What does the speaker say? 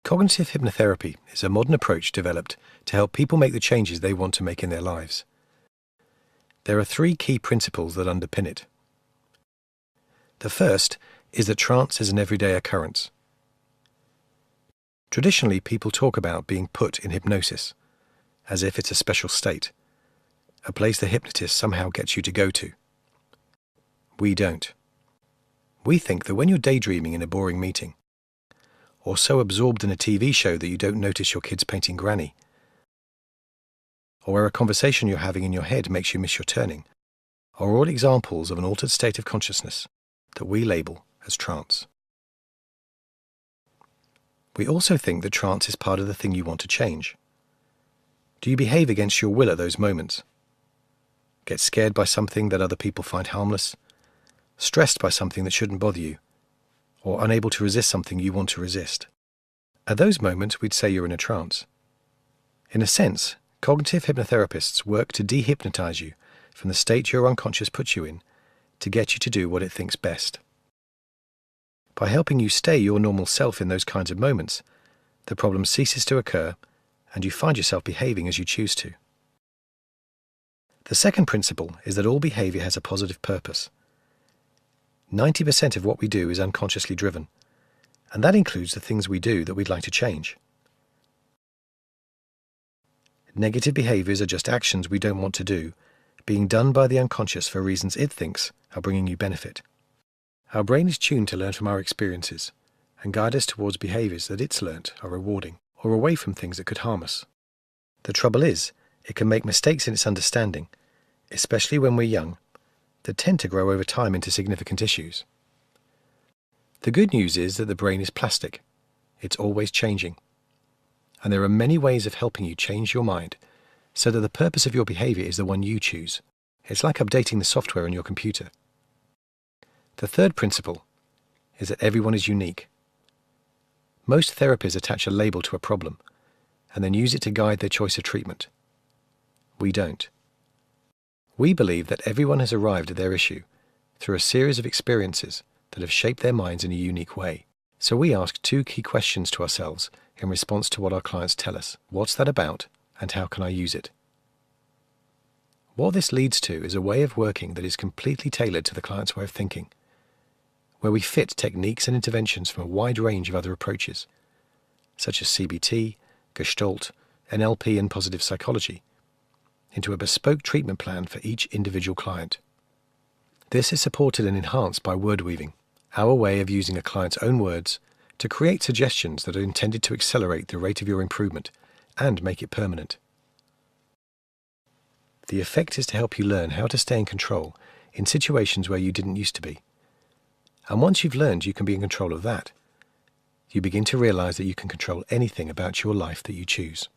Cognitive hypnotherapy is a modern approach developed to help people make the changes they want to make in their lives. There are three key principles that underpin it. The first is that trance is an everyday occurrence. Traditionally, people talk about being put in hypnosis, as if it's a special state, a place the hypnotist somehow gets you to go to. We don't. We think that when you're daydreaming in a boring meeting, or so absorbed in a TV show that you don't notice your kids painting Granny, or where a conversation you're having in your head makes you miss your turning, are all examples of an altered state of consciousness that we label as trance. We also think that trance is part of the thing you want to change. Do you behave against your will at those moments? Get scared by something that other people find harmless? Stressed by something that shouldn't bother you? Or unable to resist something you want to resist? At those moments, we'd say you're in a trance. In a sense, cognitive hypnotherapists work to dehypnotize you from the state your unconscious puts you in to get you to do what it thinks best. By helping you stay your normal self in those kinds of moments, the problem ceases to occur and you find yourself behaving as you choose to. The second principle is that all behavior has a positive purpose. 90% of what we do is unconsciously driven, and that includes the things we do that we'd like to change. Negative behaviors are just actions we don't want to do, being done by the unconscious for reasons it thinks are bringing you benefit. Our brain is tuned to learn from our experiences and guide us towards behaviors that it's learnt are rewarding, or away from things that could harm us. The trouble is, it can make mistakes in its understanding, especially when we're young, that tend to grow over time into significant issues. The good news is that the brain is plastic. It's always changing. And there are many ways of helping you change your mind so that the purpose of your behavior is the one you choose. It's like updating the software on your computer. The third principle is that everyone is unique. Most therapies attach a label to a problem and then use it to guide their choice of treatment. We don't. We believe that everyone has arrived at their issue through a series of experiences that have shaped their minds in a unique way. So we ask two key questions to ourselves in response to what our clients tell us. What's that about, and how can I use it? What this leads to is a way of working that is completely tailored to the client's way of thinking, where we fit techniques and interventions from a wide range of other approaches, such as CBT, Gestalt, NLP and positive psychology, into a bespoke treatment plan for each individual client. This is supported and enhanced by word weaving, our way of using a client's own words to create suggestions that are intended to accelerate the rate of your improvement and make it permanent. The effect is to help you learn how to stay in control in situations where you didn't used to be. And once you've learned you can be in control of that, you begin to realize that you can control anything about your life that you choose.